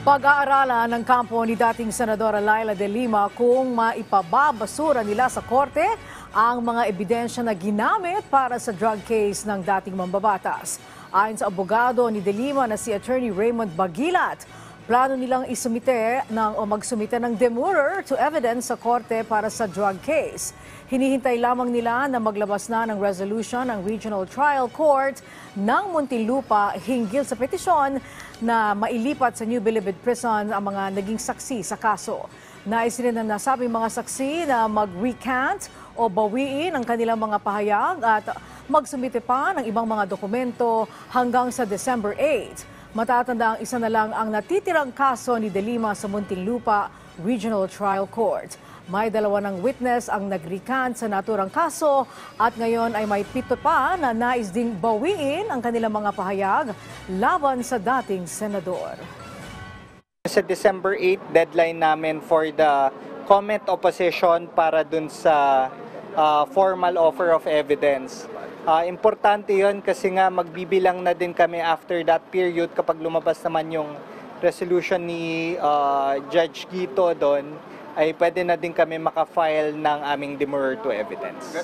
Pag-aaralan ng kampo ni dating Senadora Laila de Lima kung maipababasura nila sa korte ang mga ebidensya na ginamit para sa drug case ng dating mambabatas. Ayon sa abogado ni de Lima na si Attorney Raymond Bagilat, plano nilang magsumite ng demurrer to evidence sa korte para sa drug case. Hinihintay lamang nila na maglabas na ng resolution ng Regional Trial Court ng Muntinlupa hinggil sa petisyon na mailipat sa New Bilibid Prison ang mga naging saksi sa kaso. Nais rin na nasabing mga saksi na mag-recant o bawiin ang kanilang mga pahayag at magsumite pa ng ibang mga dokumento hanggang sa December 8. Matatanda ang isa na lang ang natitirang kaso ni de Lima sa Muntinlupa Regional Trial Court. May dalawa ng witness ang nag-recant sa naturang kaso at ngayon ay may 7 pa na nais ding bawiin ang kanilang mga pahayag laban sa dating senador. Sa December 8, deadline namin for the comment opposition para dun sa formal offer of evidence. Importante yon kasi nga magbibilang na din kami after that period kapag lumabas naman yung resolution ni Judge Guito doon ay pwede na din kami makafile ng aming demurrer to evidence.